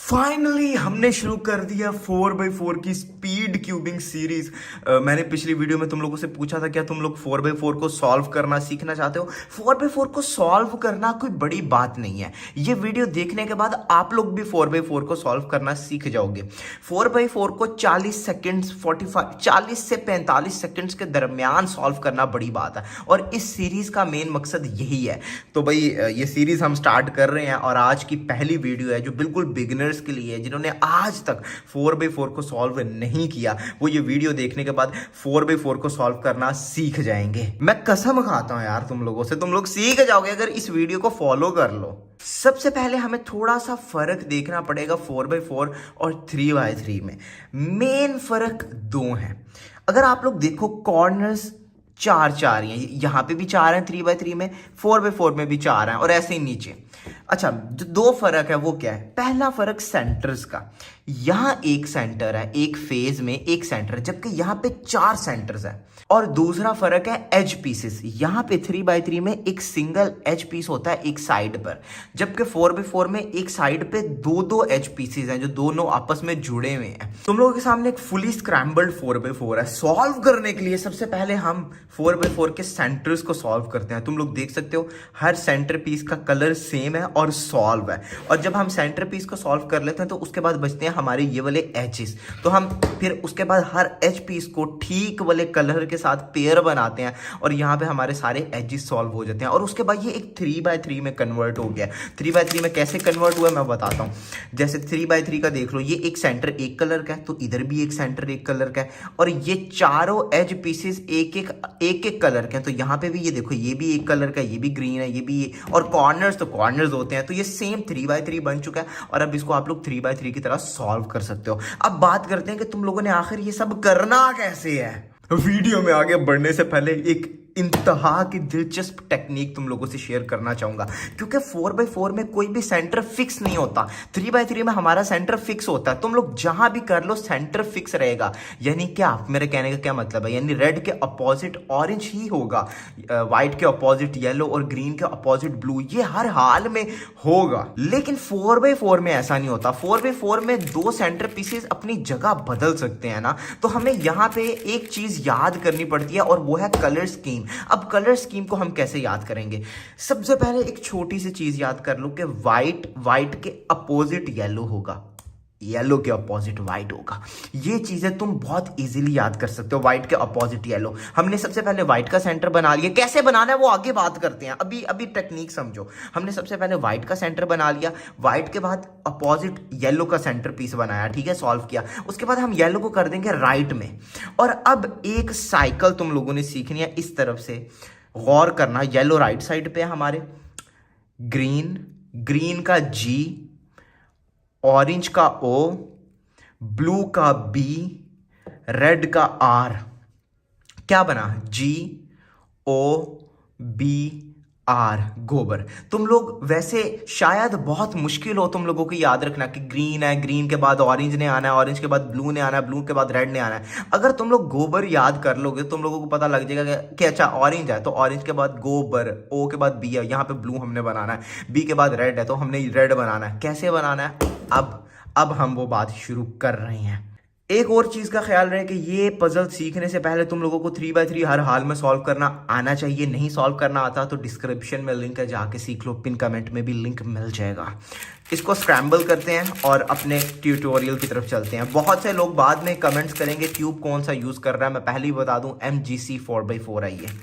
Finally हमने शुरू कर दिया 4x4 की स्पीड क्यूबिंग सीरीज। मैंने पिछली वीडियो में तुम लोगों से पूछा था क्या तुम लोग 4x4 को सॉल्व करना सीखना चाहते हो। 4x4 को सॉल्व करना कोई बड़ी बात नहीं है। ये वीडियो देखने के बाद आप लोग भी 4x4 को सॉल्व करना सीख जाओगे। 4x4 को 40 से 45 सेकेंड्स के दरमियान सॉल्व करना बड़ी बात है और इस सीरीज का मेन मकसद यही है। तो भाई ये सीरीज हम स्टार्ट कर रहे हैं और आज की पहली वीडियो है जो बिल्कुल बिगिनर्स के लिए, जिन्होंने आज तक 4x4 को सॉल्व नहीं किया, वो ये वीडियो देखने के बाद 4x4 को सॉल्व करना सीख जाएंगे। मैं कसम खाता हूं यार तुम लोगों से, तुम लोग सीख जाओगे अगर इस वीडियो को फॉलो कर लो। सबसे पहले हमें थोड़ा सा फर्क देखना पड़ेगा 4x4 और 3x3 में। मेन फर्क दो हैं। अगर आप लोग देखो कॉर्नर्स चार चार हैं, यहां पे भी चार हैं 3x3 में, 4x4 में भी चार हैं और ऐसे ही नीचे। अच्छा, जो दो फर्क है वो क्या है? पहला फर्क सेंटर्स का। यहां एक सेंटर है, एक फेज में एक सेंटर, जबकि यहां पे चार सेंटर्स है। और दूसरा फर्क है एज पीसेस। यहां पे 3x3 में एक सिंगल एज पीस होता है एक साइड पर, जबकि 4x4 में एक साइड पे दो दो एज पीसेस हैं जो दोनों आपस में जुड़े हुए हैं। तुम लोगों के सामने एक फुली स्क्रैम्बल्ड 4x4 है। सॉल्व करने के लिए सबसे पहले हम 4x4 के सेंटर्स को सॉल्व करते हैं। तुम लोग देख सकते हो हर सेंटर पीस का कलर सेम है और सॉल्व है। और जब हम सेंटर पीस को सॉल्व कर लेते हैं तो उसके बाद बचते हैं हमारे ये वाले एजेस। तो हम फिर उसके बाद हर एज पीस को ठीक वाले कलर के साथ पेयर बनाते हैं और यहाँ पे हमारे सारे एजेस सॉल्व हो जाते हैं। और उसके बाद ये एक 3x3 में कन्वर्ट हो गया। 3x3 में कैसे कन्वर्ट हुआ मैं बताता हूँ। जैसे 3x3 का देख लो, ये एक सेंटर एक कलर का है तो इधर भी एक सेंटर एक कलर का है और ये चारों एज पीसेस एक एक कलर के हैं। तो यहाँ पे भी ये देखो, ये भी एक कलर का, ये भी ग्रीन है, ये भी ये, और कॉर्नर्स तो कॉर्नर्स होते हैं। तो ये सेम 3x3 बन चुका है और अब इसको आप लोग 3x3 की तरह सॉल्व कर सकते हो। अब बात करते हैं कि तुम लोगों ने आखिर ये सब करना कैसे है। वीडियो में आगे बढ़ने से पहले एक इंतहा की दिलचस्प टेक्निक तुम लोगों से शेयर करना चाहूंगा, क्योंकि 4x4 में कोई भी सेंटर फिक्स नहीं होता। 3x3 में हमारा सेंटर फिक्स होता है। तुम लोग जहां भी कर लो सेंटर फिक्स रहेगा। यानी क्या, मेरे कहने का क्या मतलब है, यानी रेड के अपोजिट ऑरेंज ही होगा, व्हाइट के अपोजिट येलो और ग्रीन के अपोजिट ब्लू, ये हर हाल में होगा। लेकिन 4x4 में ऐसा नहीं होता। 4x4 में दो सेंटर पीसेस अपनी जगह बदल सकते हैं ना। तो हमें यहां पे एक चीज याद करनी पड़ती है और वो है कलर स्कीम। अब कलर स्कीम को हम कैसे याद करेंगे? सबसे पहले एक छोटी सी चीज याद कर लो कि व्हाइट के अपोजिट येलो होगा, येलो के अपोजिट व्हाइट होगा। ये चीजें तुम बहुत इजीली याद कर सकते हो। व्हाइट के अपोजिट येलो। हमने सबसे पहले व्हाइट का सेंटर बना लिया। कैसे बनाना है वो आगे बात करते हैं, अभी टेक्निक समझो। हमने सबसे पहले व्हाइट का सेंटर बना लिया, व्हाइट के बाद अपोजिट येलो का सेंटर पीस बनाया, ठीक है, सॉल्व किया। उसके बाद हम येलो को कर देंगे राइट में। और अब एक साइकिल तुम लोगों ने सीखनी है इस तरफ से, गौर करना। येलो राइट साइड पे है हमारे, ग्रीन का जी, ऑरेंज का ओ, ब्लू का बी, रेड का आर। क्या बना? जी ओ बी आर, गोबर। तुम लोग वैसे शायद बहुत मुश्किल हो तुम लोगों को याद रखना कि ग्रीन है, ग्रीन के बाद ऑरेंज ने आना है, ऑरेंज के बाद ब्लू ने आना है, ब्लू के बाद रेड ने आना है। अगर तुम लोग गोबर याद कर लोगे तुम लोगों को पता लग जाएगा कि अच्छा ऑरेंज है तो ऑरेंज के बाद गोबर, ओ के बाद बी है, यहाँ पे ब्लू हमने बनाना है, बी के बाद रेड है तो हमने रेड बनाना है। कैसे बनाना है अब हम वो बात शुरू कर रहे हैं। एक और चीज का ख्याल रहे कि ये पजल सीखने से पहले तुम लोगों को 3x3 हर हाल में सॉल्व करना आना चाहिए। नहीं सॉल्व करना आता तो डिस्क्रिप्शन में लिंक है, जाके सीख लो। पिन कमेंट में भी लिंक मिल जाएगा। इसको स्क्रैम्बल करते हैं और अपने ट्यूटोरियल की तरफ चलते हैं। बहुत से लोग बाद में कमेंट्स करेंगे क्यूब कौन सा यूज कर रहा है। मैं पहले ही बता दूं, MGC 4x4 है ये।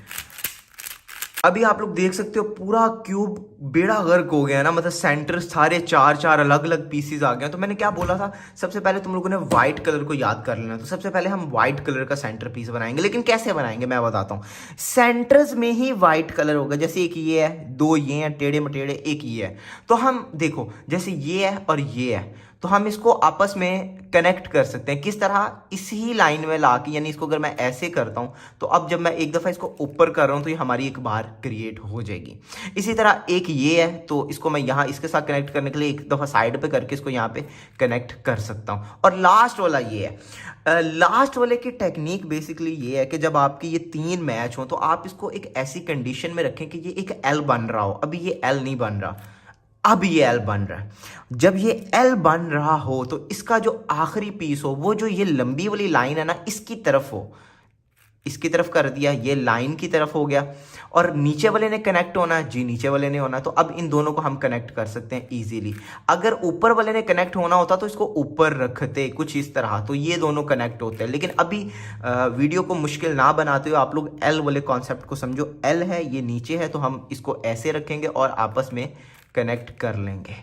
अभी आप लोग देख सकते हो पूरा क्यूब बेड़ा गर्क हो गया ना, मतलब सेंटर सारे चार अलग अलग पीसेस आ गए। तो मैंने क्या बोला था, सबसे पहले तुम लोगों ने व्हाइट कलर को याद कर लेना। तो सबसे पहले हम व्हाइट कलर का सेंटर पीस बनाएंगे, लेकिन कैसे बनाएंगे मैं बताता हूँ। सेंटर्स में ही व्हाइट कलर होगा। जैसे एक ये है, दो ये हैं टेढ़े मटेढ़े, एक ये है। तो हम देखो जैसे ये है और ये है, तो हम इसको आपस में कनेक्ट कर सकते हैं। किस तरह? इसी लाइन में लाके, यानी इसको अगर मैं ऐसे करता हूं तो अब जब मैं एक दफा इसको ऊपर कर रहा हूं तो ये हमारी एक बार क्रिएट हो जाएगी। इसी तरह एक ये है तो इसको मैं यहां इसके साथ कनेक्ट करने के लिए एक दफा साइड पे करके इसको यहां पे कनेक्ट कर सकता हूं। और लास्ट वाला ये है। लास्ट वाले की टेक्निक बेसिकली ये है कि जब आपकी ये तीन मैच हो तो आप इसको एक ऐसी कंडीशन में रखें कि ये एक एल बन रहा हो। अभी ये एल नहीं बन रहा, अब ये एल बन रहा है। जब ये एल बन रहा हो तो इसका जो आखिरी पीस हो वो जो ये लंबी वाली लाइन है ना इसकी तरफ हो, इसकी तरफ कर दिया, ये लाइन की तरफ हो गया। और नीचे वाले ने कनेक्ट होना है जी, नीचे वाले ने होना है, तो अब इन दोनों को हम कनेक्ट कर सकते हैं इजीली। अगर ऊपर वाले ने कनेक्ट होना होता तो इसको ऊपर रखते कुछ इस तरह, तो ये दोनों कनेक्ट होते हैं। लेकिन अभी वीडियो को मुश्किल ना बनाते हुए आप लोग एल वाले कॉन्सेप्ट को समझो। एल है, ये नीचे है, तो हम इसको ऐसे रखेंगे और आपस में कनेक्ट कर लेंगे,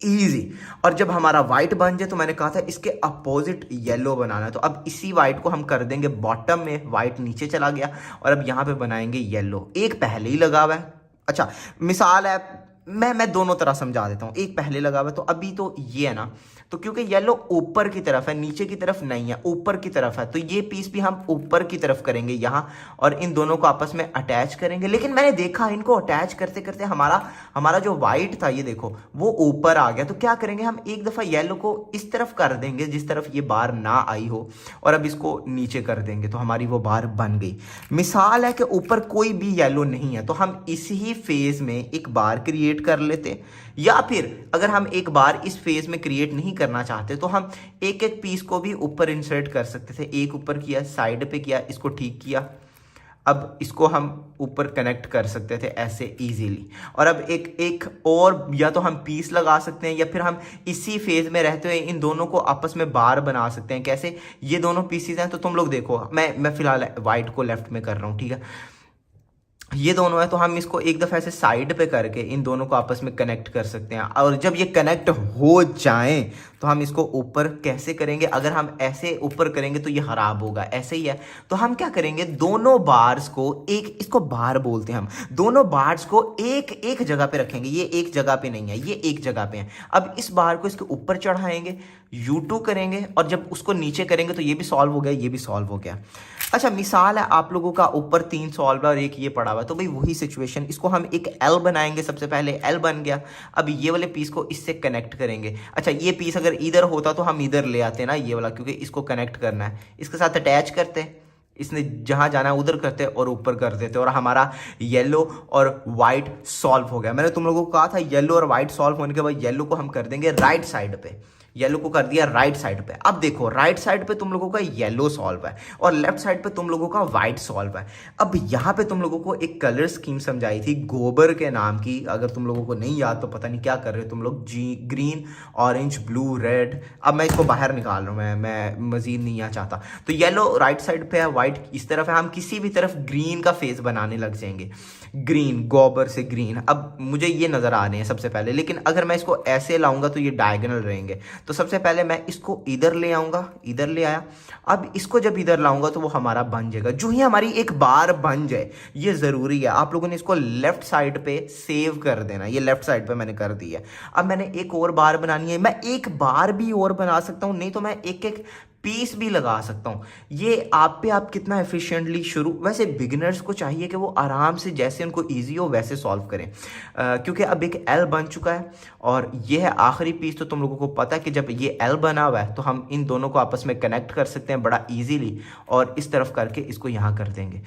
इजी। और जब हमारा व्हाइट बन जाए तो मैंने कहा था इसके अपोजिट येलो बनाना है, तो अब इसी व्हाइट को हम कर देंगे बॉटम में, व्हाइट नीचे चला गया और अब यहां पे बनाएंगे येलो। एक पहले ही लगा हुआ है, अच्छा मिसाल है, मैं दोनों तरह समझा देता हूं। एक पहले लगा हुआ है तो अभी तो ये है ना, तो क्योंकि येलो ऊपर की तरफ है, नीचे की तरफ नहीं है, ऊपर की तरफ है, तो ये पीस भी हम ऊपर की तरफ करेंगे यहाँ और इन दोनों को आपस में अटैच करेंगे। लेकिन मैंने देखा इनको अटैच करते करते हमारा जो व्हाइट था ये देखो वो ऊपर आ गया। तो क्या करेंगे हम, एक दफा येलो को इस तरफ कर देंगे जिस तरफ ये बार ना आई हो और अब इसको नीचे कर देंगे तो हमारी वो बार बन गई। मिसाल है कि ऊपर कोई भी येलो नहीं है तो हम इसी फेज में एक बार क्रिएट कर लेते, या फिर अगर हम एक बार इस फेज में क्रिएट नहीं करना चाहते तो हम एक एक पीस को भी ऊपर इंसर्ट कर सकते थे। एक ऊपर किया, साइड पे किया, इसको ठीक किया, अब इसको हम ऊपर कनेक्ट कर सकते थे ऐसे इजीली। और अब एक और या तो हम पीस लगा सकते हैं या फिर हम इसी फेज में रहते हुए इन दोनों को आपस में बार बना सकते हैं। कैसे, ये दोनों पीसीज हैं तो तुम लोग देखो, मैं फिलहाल व्हाइट को लेफ्ट में कर रहा हूँ, ठीक है, ये दोनों है तो हम इसको एक दफा ऐसे साइड पे करके इन दोनों को आपस में कनेक्ट कर सकते हैं। और जब ये कनेक्ट हो जाएं तो हम इसको ऊपर कैसे करेंगे, अगर हम ऐसे ऊपर करेंगे तो ये खराब होगा, ऐसे ही है। तो हम क्या करेंगे, दोनों बार्स को एक, इसको बार बोलते हैं हम, दोनों बार्स को एक एक जगह पे रखेंगे। ये एक जगह पे नहीं है, ये एक जगह पे है। अब इस बार को इसके ऊपर चढ़ाएंगे, U2 करेंगे और जब उसको नीचे करेंगे तो ये भी सॉल्व हो गया, ये भी सॉल्व हो गया। अच्छा मिसाल है आप लोगों का ऊपर 3 सॉल्व है और एक ये पड़ा हुआ है, तो भाई वही सिचुएशन, इसको हम एक एल बनाएंगे। सबसे पहले एल बन गया, अब ये वाले पीस को इससे कनेक्ट करेंगे। अच्छा ये पीस अगर इधर होता तो हम इधर ले आते ना ये वाला, क्योंकि इसको कनेक्ट करना है, इसके साथ अटैच करते, इसने जहां जाना है उधर करते और ऊपर कर देते और हमारा येलो और व्हाइट सॉल्व हो गया। मैंने तुम लोगों को कहा था येलो और व्हाइट सॉल्व होने के बाद येलो को हम कर देंगे राइट साइड पे, येलो को कर दिया राइट साइड पे। अब देखो राइट साइड पे तुम लोगों का येलो सॉल्व है और लेफ्ट साइड पे तुम लोगों का व्हाइट सॉल्व है। अब यहाँ पे तुम लोगों को एक कलर स्कीम समझाई थी गोबर के नाम की, अगर तुम लोगों को नहीं याद तो पता नहीं क्या कर रहे हो तुम लोग, जी ग्रीन ऑरेंज ब्लू रेड। अब मैं इसको बाहर निकाल रहा हूँ, मैं मजीद नहीं यहाँ चाहता। तो येलो राइट साइड पे है, व्हाइट इस तरफ है, हम किसी भी तरफ ग्रीन का फेस बनाने लग जाएंगे, ग्रीन गोबर से ग्रीन। अब मुझे ये नजर आ रहे हैं सबसे पहले, लेकिन अगर मैं इसको ऐसे लाऊंगा तो ये डायगोनल रहेंगे। तो सबसे पहले मैं इसको इधर ले आऊंगा, इधर ले आया। अब इसको जब इधर लाऊंगा तो वो हमारा बन जाएगा। जो ही हमारी एक बार बन जाए, ये जरूरी है, आप लोगों ने इसको लेफ्ट साइड पे सेव कर देना। ये लेफ्ट साइड पे मैंने कर दिया। अब मैंने एक और बार बनानी है, मैं एक बार भी और बना सकता हूं, नहीं तो मैं एक एक पीस भी लगा सकता हूं। ये आप पे आप कितना एफिशिएंटली शुरू, वैसे बिगिनर्स को चाहिए कि वो आराम से जैसे उनको इजी हो वैसे सॉल्व करें, क्योंकि अब एक एल बन चुका है और ये है आखिरी पीस। तो तुम लोगों को पता है कि जब ये एल बना हुआ है तो हम इन दोनों को आपस में कनेक्ट कर सकते हैं बड़ा इजीली, और इस तरफ करके इसको यहां कर देंगे।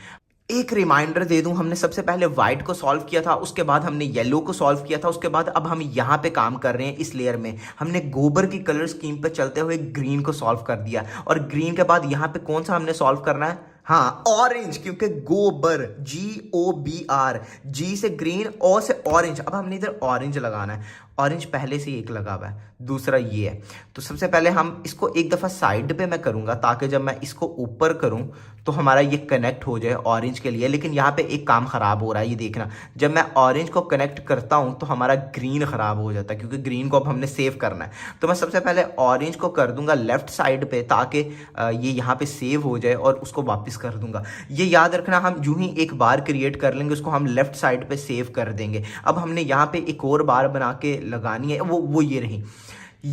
एक रिमाइंडर दे दूं, हमने सबसे पहले व्हाइट को सॉल्व किया था, उसके बाद हमने येलो को सॉल्व किया था, उसके बाद अब हम यहाँ पे काम कर रहे हैं इस लेयर में। हमने गोबर की कलर स्कीम पे चलते हुए ग्रीन को सॉल्व कर दिया और ग्रीन के बाद यहाँ पे कौन सा हमने सॉल्व करना है, हाँ ऑरेंज, क्योंकि गोबर GOBR, जी से ग्रीन, ओ से ऑरेंज। अब हमने इधर ऑरेंज लगाना है, ऑरेंज पहले से एक लगा हुआ है, दूसरा ये है। तो सबसे पहले हम इसको एक दफा साइड पे मैं करूंगा ताकि जब मैं इसको ऊपर करूं तो हमारा ये कनेक्ट हो जाए ऑरेंज के लिए। लेकिन यहाँ पे एक काम खराब हो रहा है, ये देखना, जब मैं ऑरेंज को कनेक्ट करता हूं तो हमारा ग्रीन खराब हो जाता है, क्योंकि ग्रीन को अब हमने सेव करना है। तो मैं सबसे पहले ऑरेंज को कर दूंगा लेफ्ट साइड पे ताकि ये यहाँ पे सेव हो जाए और उसको वापस कर दूंगा। ये याद रखना, हम यूं ही एक बार क्रिएट कर लेंगे, उसको हम लेफ्ट साइड पे सेव कर देंगे। अब हमने यहाँ पे एक और बार बना के लगानी है, वो ये रही।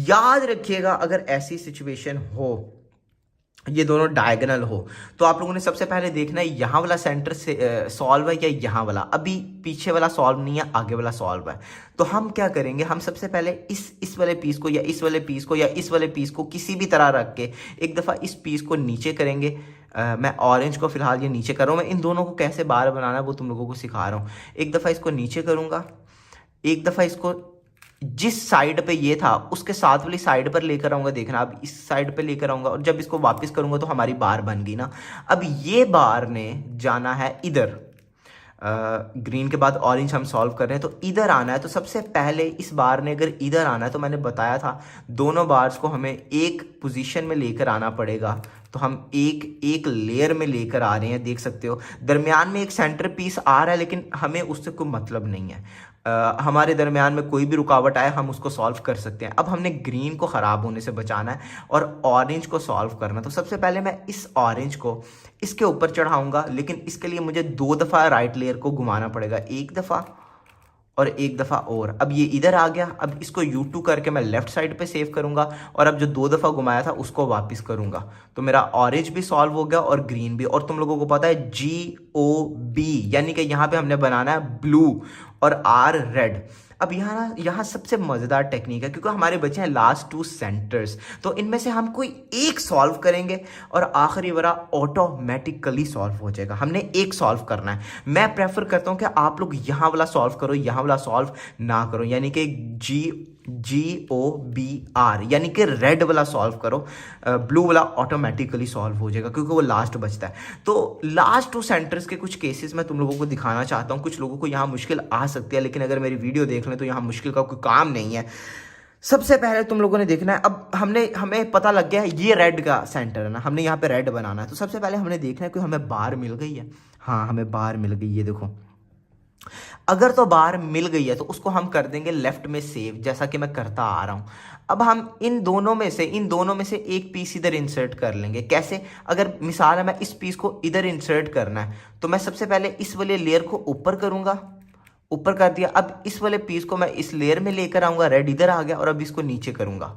याद रखिएगा अगर ऐसी सिचुएशन हो, ये दोनों डायगोनल हो, तो आप लोगों ने सबसे पहले देखना है यहाँ वाला सेंटर से सॉल्व है या यहाँ वाला। अभी पीछे वाला सॉल्व नहीं है, आगे वाला सॉल्व है। तो हम क्या करेंगे, हम सबसे पहले इस वाले पीस को या इस वाले पीस को या इस वाले पीस को किसी भी तरह रख के एक दफ़ा इस पीस को नीचे करेंगे। मैं ऑरेंज को फिलहाल ये नीचे कर रहा हूँ, मैं इन दोनों को कैसे बार बनाना है वो तुम लोगों को सिखा रहा हूँ। एक दफ़ा इसको नीचे करूँगा, एक दफ़ा इसको जिस साइड पे ये था उसके साथ वाली साइड पर लेकर आऊंगा, देखना अब इस साइड पे लेकर आऊंगा और जब इसको वापस करूंगा तो हमारी बार बन गई ना। अब ये बार ने जाना है इधर, ग्रीन के बाद ऑरेंज हम सॉल्व कर रहे हैं तो इधर आना है। तो सबसे पहले इस बार ने अगर इधर आना है तो मैंने बताया था दोनों बार्स को हमें एक पोजीशन में लेकर आना पड़ेगा। तो हम एक एक लेयर में लेकर आ रहे हैं, देख सकते हो दरमियान में एक सेंटर पीस आ रहा है लेकिन हमें उससे कोई मतलब नहीं है। हमारे दरमियान में कोई भी रुकावट आए हम उसको सॉल्व कर सकते हैं। अब हमने ग्रीन को ख़राब होने से बचाना है और ऑरेंज को सॉल्व करना। तो सबसे पहले मैं इस ऑरेंज को इसके ऊपर चढ़ाऊंगा, लेकिन इसके लिए मुझे 2 दफ़ा राइट लेयर को घुमाना पड़ेगा, 1 दफ़ा और 1 दफ़ा और। अब ये इधर आ गया, अब इसको U2 करके मैं लेफ्ट साइड पे सेव करूंगा और अब जो 2 दफ़ा घुमाया था उसको वापस करूंगा। तो मेरा ऑरेंज भी सॉल्व हो गया और ग्रीन भी। और तुम लोगों को पता है GOB यानी कि यहाँ पे हमने बनाना है ब्लू और R रेड। अब यहाँ सबसे मज़ेदार टेक्निक है क्योंकि हमारे बचे हैं लास्ट 2 सेंटर्स, तो इनमें से हम कोई एक सॉल्व करेंगे और आखिरी वाला ऑटोमेटिकली सॉल्व हो जाएगा। हमने एक सॉल्व करना है। मैं प्रेफर करता हूँ कि आप लोग यहाँ वाला सॉल्व करो, यहाँ वाला सॉल्व ना करो, यानी कि GOBR यानी कि रेड वाला सॉल्व करो, ब्लू वाला ऑटोमेटिकली सॉल्व हो जाएगा क्योंकि वो लास्ट बचता है। तो लास्ट 2 सेंटर्स के कुछ केसेस मैं तुम लोगों को दिखाना चाहता हूँ। कुछ लोगों को यहाँ मुश्किल आ सकती है, लेकिन अगर मेरी वीडियो देख लें तो यहाँ मुश्किल का कोई काम नहीं है। सबसे पहले तुम लोगों ने देखना है, अब हमें पता लग गया है ये रेड का सेंटर है ना, हमने यहाँ पे रेड बनाना है। तो सबसे पहले हमने देखना है कि हमें बार मिल गई है। हाँ, हमें बार मिल गई है, देखो अगर तो बार मिल गई है तो उसको हम कर देंगे लेफ्ट में सेव, जैसा कि मैं करता आ रहा हूं। अब हम इन दोनों में से एक पीस इधर इंसर्ट कर लेंगे। कैसे? अगर मिसाल है मैं इस पीस को इधर इंसर्ट करना है तो मैं सबसे पहले इस वाले लेयर को ऊपर करूंगा, ऊपर कर दिया। अब इस वाले पीस को मैं इस लेयर में लेकर आऊंगा, रेड इधर आ गया, और अब इसको नीचे करूंगा,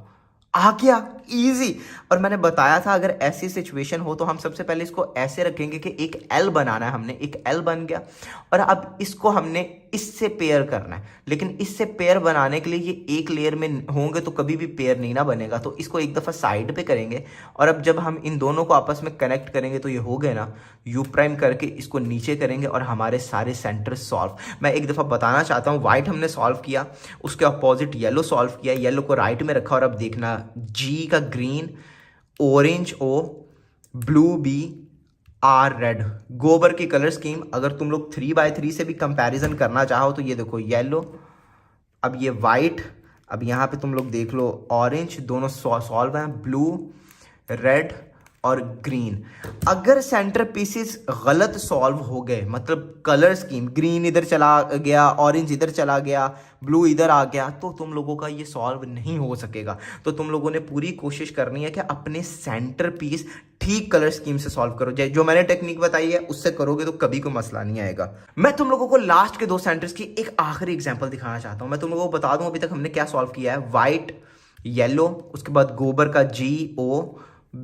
आ गया, इजी। और मैंने बताया था अगर ऐसी सिचुएशन हो तो हम सबसे पहले इसको ऐसे रखेंगे कि एक एल बनाना है, हमने एक एल बन गया और अब इसको हमने इससे पेयर करना है। लेकिन इससे पेयर बनाने के लिए ये एक लेयर में होंगे तो कभी भी पेयर नहीं ना बनेगा, तो इसको एक दफ़ा साइड पे करेंगे और अब जब हम इन दोनों को आपस में कनेक्ट करेंगे तो ये हो गए ना, यू प्राइम करके इसको नीचे करेंगे और हमारे सारे सेंटर सॉल्व। मैं एक दफ़ा बताना चाहता हूँ, वाइट हमने सॉल्व किया, उसके अपोजिट येलो सॉल्व किया, येलो को राइट में रखा और अब देखना G का green, orange O, blue B, R red. गोबर की कलर स्कीम अगर तुम लोग 3x3 से भी कंपैरिजन करना चाहो तो ये देखो येलो, अब ये वाइट, अब यहाँ पे तुम लोग देख लो ऑरेंज, दोनों सॉल्व हैं, ब्लू, रेड और ग्रीन। अगर सेंटर पीसेस गलत सॉल्व हो गए, मतलब कलर स्कीम ग्रीन इधर चला गया, ऑरेंज इधर चला गया, ब्लू इधर आ गया, तो तुम लोगों का ये सॉल्व नहीं हो सकेगा। तो तुम लोगों ने पूरी कोशिश करनी है कि अपने सेंटर पीस ठीक कलर स्कीम से सॉल्व करो। जो मैंने टेक्निक बताई है उससे करोगे तो कभी कोई मसला नहीं आएगा। मैं तुम लोगों को लास्ट के 2 सेंटर्स की एक आखिरी एग्जांपल दिखाना चाहता हूं। मैं तुम लोगों को बता दूं अभी तक हमने क्या सॉल्व किया है। वाइट, येलो, उसके बाद गोबर का GO,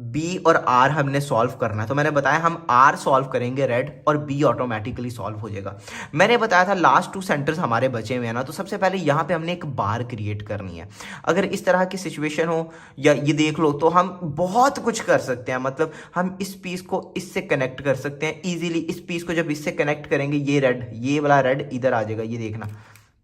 B और R हमने सॉल्व करना है। तो मैंने बताया हम R सॉल्व करेंगे रेड और B ऑटोमेटिकली सॉल्व हो जाएगा। मैंने बताया था लास्ट 2 सेंटर्स हमारे बचे हुए हैं ना, तो सबसे पहले यहाँ पे हमने एक बार क्रिएट करनी है। अगर इस तरह की सिचुएशन हो या ये देख लो तो हम बहुत कुछ कर सकते हैं। मतलब हम इस पीस को इससे कनेक्ट कर सकते हैं इजीली। इस पीस को जब इससे कनेक्ट करेंगे ये रेड, ये वाला रेड इधर आ जाएगा, ये देखना,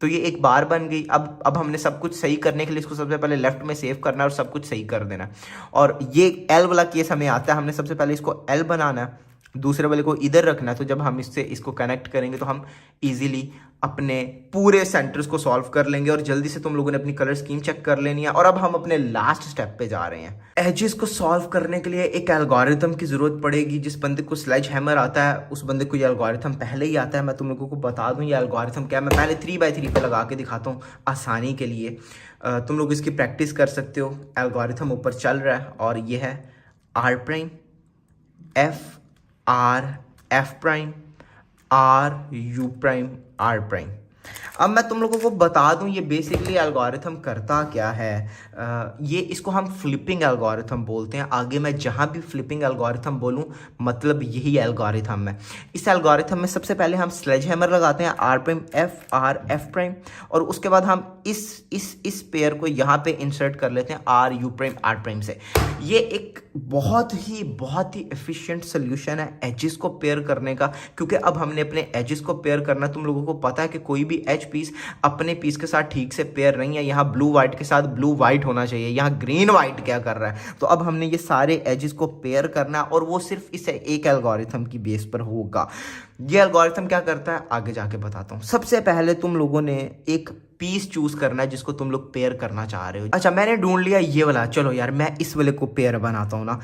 तो ये एक बार बन गई। अब हमने सब कुछ सही करने के लिए इसको सबसे पहले लेफ्ट में सेव करना है और सब कुछ सही कर देना है। और ये एल वाला केस हमें आता है, हमने सबसे पहले इसको एल बनाना है, दूसरे वाले को इधर रखना है। तो जब हम इसको कनेक्ट करेंगे तो हम इजीली अपने पूरे सेंटर्स को सॉल्व कर लेंगे। और जल्दी से तुम लोगों ने अपनी कलर स्कीम चेक कर लेनी है। और अब हम अपने लास्ट स्टेप पे जा रहे हैं। एजेस को सॉल्व करने के लिए एक एल्गोरिथम की जरूरत पड़ेगी। जिस बंदे को स्लेज हैमर आता है उस बंदे को ये एल्गोरिथम पहले ही आता है। मैं तुम लोगों को बता दूं ये एल्गोरिथम क्या है। मैं पहले 3x3 पे लगा के दिखाता हूँ आसानी के लिए। तुम लोग इसकी प्रैक्टिस कर सकते हो। एल्गोरिथम ऊपर चल रहा है और ये है R prime F R F prime R U prime R prime. अब मैं तुम लोगों को बता दूं ये बेसिकली एल्गोरिथम करता क्या है। ये इसको हम फ्लिपिंग एल्गोरिथम बोलते हैं। आगे मैं जहां भी फ्लिपिंग एल्गोरिथम बोलूं मतलब यही एल्गोरिथम है। इस एल्गोरिथम में सबसे पहले हम स्लेज हैमर लगाते हैं R prime F R F prime और उसके बाद हम इस पेयर को यहाँ पे इंसर्ट कर लेते हैं R U prime R prime से। ये एक बहुत ही एफिशिएंट सोल्यूशन है एजेस को पेयर करने का, क्योंकि अब हमने अपने एजेस को पेयर करना। तुम लोगों को पता है कि कोई भी भी एज पीस अपने पीस के साथ ठीक से पेयर नहीं है। यहाँ ब्लू वाइट के साथ ब्लू वाइट होना चाहिए, यहाँ ग्रीन वाइट क्या कर रहा है। तो अब हमने ये सारे एजेस को पेयर करना है और वो सिर्फ इस एक एल्गोरिथम की बेस पर होगा। ये एल्गोरिथम क्या करता है आगे जाके बताता हूँ। सबसे पहले तुम लोगों ने एक पीस चूज करना है जिसको तुम लोग पेयर करना चाह रहे हो। अच्छा, मैंने ढूंढ लिया ये वाला, चलो यार मैं इस वाले को पेयर बनाता हूँ ना।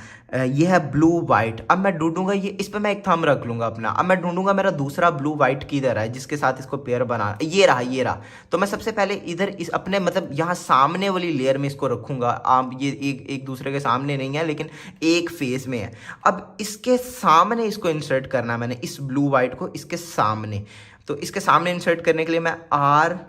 ये है ब्लू वाइट। अब मैं ढूंढूंगा ये, इस पे मैं एक थंब रख लूंगा अपना। अब मैं ढूंढूंगा मेरा दूसरा ब्लू वाइट किधर है जिसके साथ इसको पेयर बना, ये रहा ये रहा। तो मैं सबसे पहले इधर इस अपने मतलब यहाँ सामने वाली लेयर में इसको रखूंगा। ये एक दूसरे के सामने नहीं है लेकिन एक फेस में है। अब इसके सामने इसको इंसर्ट करना है मैंने, इस ब्लू वाइट को इसके सामने। तो इसके सामने इंसर्ट करने के लिए मैं आर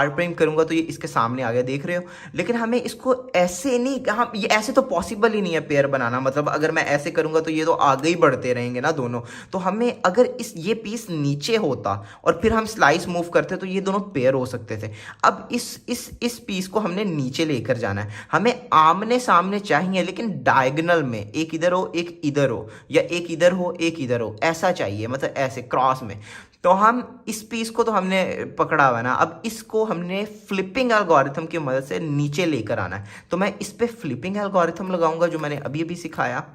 प्राइम करूंगा तो ये इसके सामने आ गया, देख रहे हो। लेकिन हमें इसको ऐसे नहीं, हम ये ऐसे तो पॉसिबल ही नहीं है पेयर बनाना। मतलब अगर मैं ऐसे करूंगा तो ये तो आगे ही बढ़ते रहेंगे ना दोनों। तो हमें अगर ये पीस नीचे होता और फिर हम स्लाइस मूव करते तो ये दोनों पेयर हो सकते थे। अब इस पीस को हमने नीचे लेकर जाना है। हमें आमने सामने चाहिए लेकिन डायगोनल में, एक इधर हो एक इधर हो, या एक इधर हो एक इधर हो, ऐसा चाहिए, मतलब ऐसे क्रॉस में। तो हम इस पीस को तो हमने पकड़ा हुआ ना, अब इसको हमने फ्लिपिंग एल्गोरिथम की मदद से नीचे लेकर आना है। तो मैं इस पे फ्लिपिंग एल्गोरिथम लगाऊंगा जो मैंने अभी अभी सिखाया।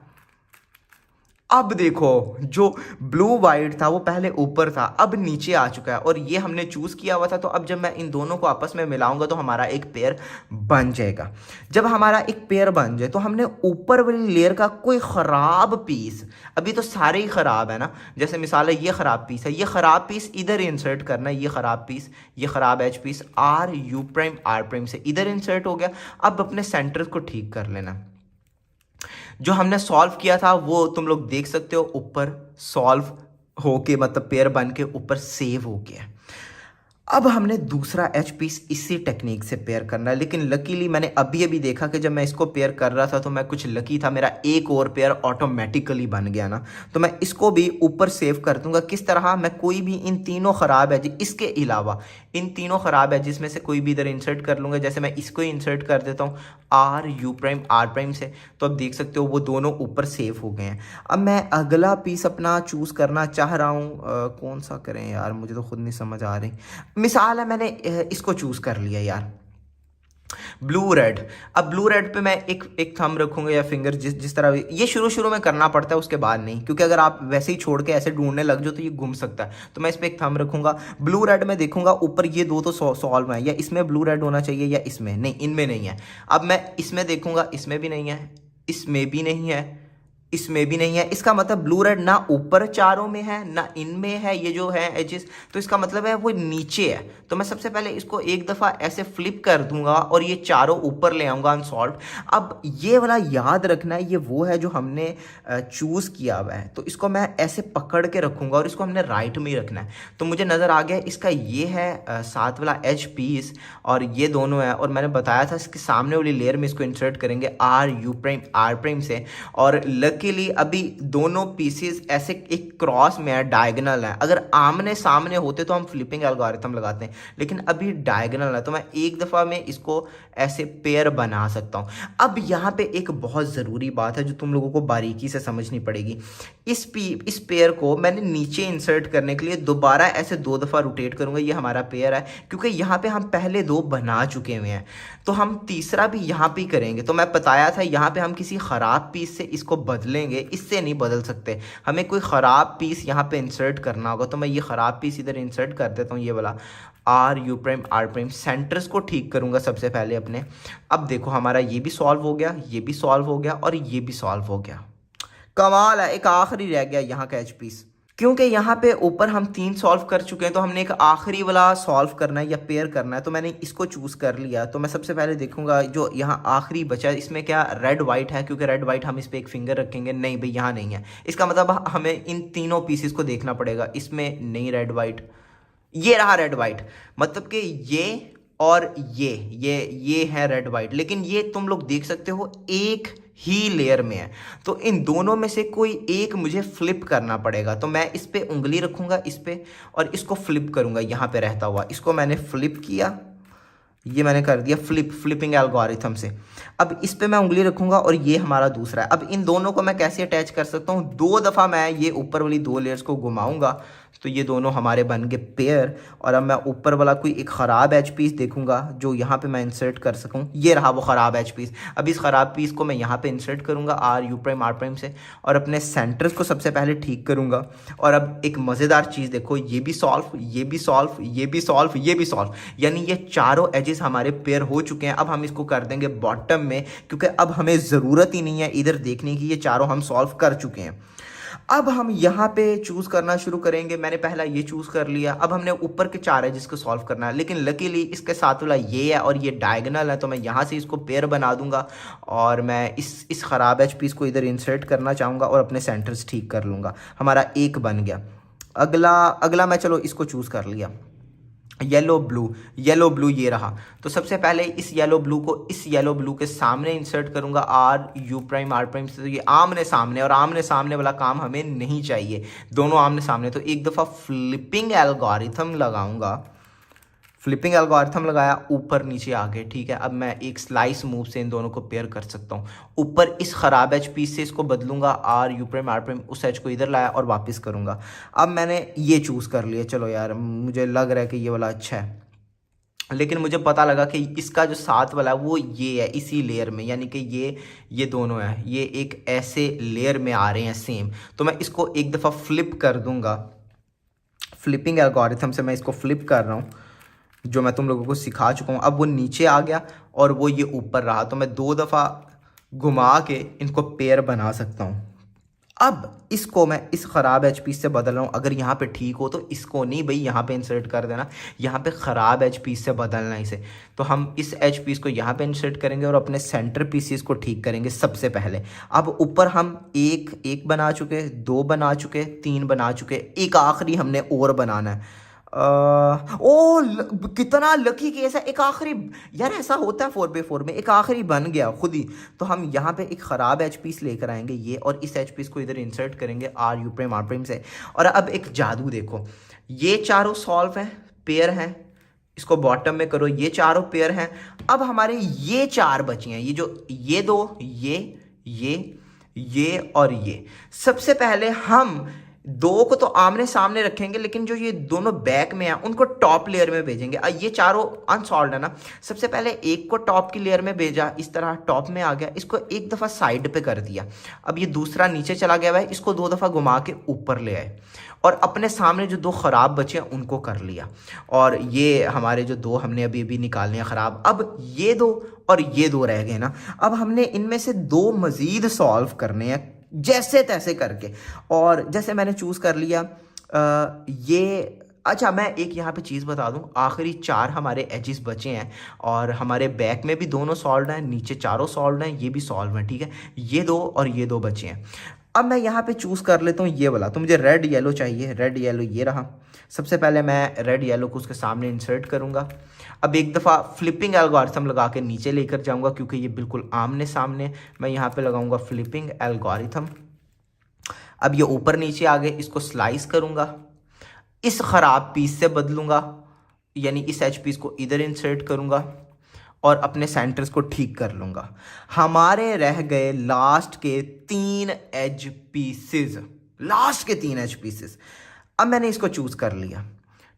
अब देखो जो ब्लू वाइट था वो पहले ऊपर था, अब नीचे आ चुका है और ये हमने चूज किया हुआ था। तो अब जब मैं इन दोनों को आपस में मिलाऊंगा तो हमारा एक पेयर बन जाएगा। जब हमारा एक पेयर बन जाए तो हमने ऊपर वाली लेयर का कोई ख़राब पीस, अभी तो सारे ही ख़राब है ना, जैसे मिसाल है ये ख़राब पीस है, ये ख़राब पीस इधर इंसर्ट करना है। ये ख़राब पीस, ये ख़राब एच पीस आर प्राइम से इधर इंसर्ट हो गया। अब अपने सेंटर को ठीक कर लेना। जो हमने सॉल्व किया था वो तुम लोग देख सकते हो, ऊपर सॉल्व होके मतलब पेयर बन के ऊपर सेव हो गया। अब हमने दूसरा एच पीस इसी टेक्निक से पेयर करना है। लेकिन लकीली मैंने अभी अभी देखा कि जब मैं इसको पेयर कर रहा था तो मैं कुछ लकी था, मेरा एक और पेयर ऑटोमेटिकली बन गया ना। तो मैं इसको भी ऊपर सेव कर दूंगा। किस तरह, मैं कोई भी इन तीनों ख़राब एज, इसके अलावा इन तीनों ख़राब एजिस में से कोई भी इधर इंसर्ट कर लूँगा। जैसे मैं इसको ही इंसर्ट कर देता हूँ आर प्राइम से। तो अब देख सकते हो वो दोनों ऊपर सेव हो गए हैं। अब मैं अगला पीस अपना चूज़ करना चाह रहा हूँ। कौन सा करें यार, मुझे तो खुद नहीं समझ आ रही। मिसाल है मैंने इसको चूज कर लिया यार, ब्लू रेड। अब ब्लू रेड पे मैं एक थंब रखूंगा या फिंगर, जिस तरह ये शुरू में करना पड़ता है, उसके बाद नहीं, क्योंकि अगर आप वैसे ही छोड़ के ऐसे ढूंढने लग जाओ तो ये घूम सकता है। तो मैं इस पे एक थंब रखूंगा। ब्लू रेड में देखूंगा ऊपर ये दो तो सॉल्व है, या इसमें ब्लू रेड होना चाहिए या इसमें नहीं, इनमें नहीं है। अब मैं इसमें देखूंगा, इसमें भी नहीं है, इसमें भी नहीं है, इसमें भी नहीं है। इसका मतलब ब्लू रेड ना ऊपर चारों में है ना इनमें है, ये जो है एजेस, तो इसका मतलब है वो नीचे है। तो मैं सबसे पहले इसको एक दफ़ा ऐसे फ्लिप कर दूंगा और ये चारों ऊपर ले आऊंगा अनसॉल्व। अब ये वाला याद रखना है, ये वो है जो हमने चूज़ किया हुआ है। तो इसको मैं ऐसे पकड़ के रखूंगा और इसको हमने राइट में ही रखना है। तो मुझे नज़र आ गया इसका ये है साथ वाला एच पीस और ये दोनों है। और मैंने बताया था इसके सामने वाली लेयर में इसको इंसर्ट करेंगे आर प्राइम से। और के लिए अभी दोनों पीसेस ऐसे एक क्रॉस में है, डायगोनल है। अगर आमने सामने होते तो हम फ्लिपिंग एल्गोरिथम लगाते हैं, लेकिन अभी डायगोनल है। तो मैं एक दफ़ा में इसको ऐसे पेयर बना सकता हूँ। अब यहाँ पे एक बहुत ज़रूरी बात है जो तुम लोगों को बारीकी से समझनी पड़ेगी। इस पेयर को मैंने नीचे इंसर्ट करने के लिए दोबारा ऐसे 2 दफ़ा रोटेट करूँगा। ये हमारा पेयर है क्योंकि यहाँ पे हम पहले 2 बना चुके हुए हैं, तो हम तीसरा भी यहाँ पे करेंगे। तो मैं बताया था यहाँ पे हम किसी ख़राब पीस से इसको बदलेंगे, इससे नहीं बदल सकते। हमें कोई ख़राब पीस यहाँ पे इंसर्ट करना होगा। तो मैं ये ख़राब पीस इधर इंसर्ट कर देता हूँ, ये वाला आर प्राइम। सेंटर्स को ठीक करूँगा सबसे पहले अपने। अब देखो हमारा ये भी सॉल्व हो गया, ये भी सॉल्व हो गया और ये भी सॉल्व हो गया। कमाल है। एक आखिरी रह गया यहाँ का एच पीस, क्योंकि यहाँ पे ऊपर हम 3 सॉल्व कर चुके हैं तो हमने एक आखिरी वाला सॉल्व करना है या पेयर करना है। तो मैंने इसको चूज़ कर लिया। तो मैं सबसे पहले देखूंगा जो यहाँ आखिरी बचा है इसमें क्या रेड वाइट है, क्योंकि रेड वाइट हम इस पर एक फिंगर रखेंगे। नहीं भाई यहाँ नहीं है, इसका मतलब हमें इन तीनों पीसेस को देखना पड़ेगा। इसमें नहीं रेड वाइट, ये रहा रेड वाइट, मतलब कि ये और ये है रेड वाइट। लेकिन ये तुम लोग देख सकते हो एक ही लेयर में है, तो इन दोनों में से कोई एक मुझे फ्लिप करना पड़ेगा। तो मैं इस पे उंगली रखूंगा इस पे और इसको फ्लिप करूंगा यहाँ पे रहता हुआ। इसको मैंने फ्लिप किया, ये मैंने कर दिया फ्लिपिंग एल्गोरिथम से। अब इस पे मैं उंगली रखूंगा और ये हमारा दूसरा है। अब इन दोनों को मैं कैसे अटैच कर सकता हूँ, 2 दफ़ा मैं ये ऊपर वाली 2 लेयर्स को घुमाऊंगा तो ये दोनों हमारे बन गए पेयर। और अब मैं ऊपर वाला कोई एक ख़राब एच पीस देखूंगा जो यहाँ पे मैं इंसर्ट कर सकूँ। ये रहा वो ख़राब एच पीस। अब इस ख़राब पीस को मैं यहाँ पे इंसर्ट करूँगा R U prime R prime से, और अपने सेंटर्स को सबसे पहले ठीक करूँगा। और अब एक मज़ेदार चीज़ देखो, ये भी सॉल्व, ये भी सॉल्व, ये भी सॉल्व, ये भी सॉल्व, यानी ये चारों एजेस हमारे पेयर हो चुके हैं। अब हम इसको कर देंगे बॉटम में, क्योंकि अब हमें ज़रूरत ही नहीं है इधर देखने की, ये चारों हम सॉल्व कर चुके हैं। अब हम यहाँ पे चूज़ करना शुरू करेंगे। मैंने पहला ये चूज़ कर लिया। अब हमने ऊपर के चार है जिसको सॉल्व करना है, लेकिन लकीली इसके साथ वाला ये है और ये डायगोनल है, तो मैं यहाँ से इसको पेयर बना दूंगा और मैं इस ख़राब एच पीस को इधर इंसर्ट करना चाहूँगा और अपने सेंटर्स ठीक कर लूँगा। हमारा एक बन गया। अगला मैं चलो इसको चूज़ कर लिया, येलो ब्लू ये रहा। तो सबसे पहले इस येलो ब्लू को इस येलो ब्लू के सामने इंसर्ट करूंगा R U prime R prime से। तो ये आमने सामने, और आमने सामने वाला काम हमें नहीं चाहिए, दोनों आमने सामने। तो एक दफ़ा फ्लिपिंग एल्गोरिथम लगाऊंगा, फ्लिपिंग एल्गोरिथम लगाया, ऊपर नीचे आगे, ठीक है। अब मैं एक स्लाइस मूव से इन दोनों को पेयर कर सकता हूँ। ऊपर इस ख़राब एच पीस से इसको बदलूंगा, R U prime R prime, उस एच को इधर लाया और वापस करूँगा। अब मैंने ये चूज़ कर लिया। चलो यार, मुझे लग रहा है कि ये वाला अच्छा है, लेकिन मुझे पता लगा कि इसका जो साथ वाला है वो ये है इसी लेयर में, यानी कि ये दोनों हैं, ये एक ऐसे लेयर में आ रहे हैं सेम। तो मैं इसको एक दफ़ा फ्लिप कर दूंगा। फ्लिपिंग एल्गोरिथम से मैं इसको फ्लिप कर रहा हूँ, जो मैं तुम लोगों को सिखा चुका हूँ। अब वो नीचे आ गया और वो ये ऊपर रहा, तो मैं 2 दफ़ा घुमा के इनको पेयर बना सकता हूँ। अब इसको मैं इस ख़राब एच पीस से बदल रहा हूँ। अगर यहाँ पे ठीक हो तो इसको नहीं भाई यहाँ पे इंसर्ट कर देना, यहाँ पे ख़राब एच पीस से बदलना इसे। तो हम इस एच पीस को यहाँ पे इंसर्ट करेंगे और अपने सेंटर पीसीस को ठीक करेंगे सबसे पहले। अब ऊपर हम एक बना चुके, 2 बना चुके, 3 बना चुके, एक आखिरी हमने और बनाना है। कितना लकी केस है, एक आखिरी। यार ऐसा होता है 4x4 में, एक आखिरी बन गया खुद ही। तो हम यहाँ पे एक ख़राब एच पीस लेकर आएंगे ये, और इस एच पीस को इधर इंसर्ट करेंगे R U prime R prime से। और अब एक जादू देखो, ये चारों सॉल्व हैं, पेयर हैं, इसको बॉटम में करो, ये चारों पेयर हैं। अब हमारे ये 4 बचे हैं, ये जो ये 2, ये और ये। सबसे पहले हम 2 को तो आमने सामने रखेंगे, लेकिन जो ये दोनों बैक में है उनको टॉप लेयर में भेजेंगे। ये चारों अनसॉल्व है ना, सबसे पहले एक को टॉप की लेयर में भेजा, इस तरह टॉप में आ गया, इसको एक दफ़ा साइड पे कर दिया। अब ये दूसरा नीचे चला गया है, इसको 2 दफ़ा घुमा के ऊपर ले आए और अपने सामने जो 2 ख़राब बचे हैं उनको कर लिया। और ये हमारे जो 2 हमने अभी निकालने हैं ख़राब, अब ये 2 और ये 2 रह गए ना। अब हमने इनमें से 2 मज़ीद सॉल्व करने हैं जैसे तैसे करके। और जैसे मैंने चूज़ कर लिया ये। अच्छा, मैं एक यहाँ पे चीज़ बता दूँ, आखिरी 4 हमारे एजेस बचे हैं और हमारे बैक में भी दोनों सॉल्व हैं, नीचे चारों सॉल्व हैं, ये भी सॉल्व हैं, ठीक है। ये 2 और ये 2 बचे हैं। अब मैं यहाँ पे चूज़ कर लेता हूँ ये वाला। तो मुझे रेड येलो चाहिए, रेड येलो ये रहा। सबसे पहले मैं रेड येलो को उसके सामने इंसर्ट करूँगा। अब एक दफ़ा फ्लिपिंग एल्गोरिथम लगा के नीचे लेकर जाऊँगा, क्योंकि ये बिल्कुल आमने सामने। मैं यहाँ पे लगाऊँगा फ्लिपिंग एल्गोरिथम। अब ये ऊपर नीचे आ गए, इसको स्लाइस करूँगा, इस ख़राब पीस से बदलूँगा, यानी इस एच पीस को इधर इंसर्ट करूँगा और अपने सेंटर्स को ठीक कर लूँगा। हमारे रह गए लास्ट के 3 एज पीसेस, लास्ट के 3 एज पीसेस। अब मैंने इसको चूज़ कर लिया,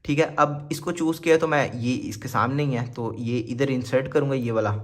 ठीक है। अब इसको चूज़ किया तो मैं ये इसके सामने ही है, तो ये इधर इंसर्ट करूँगा, ये वाला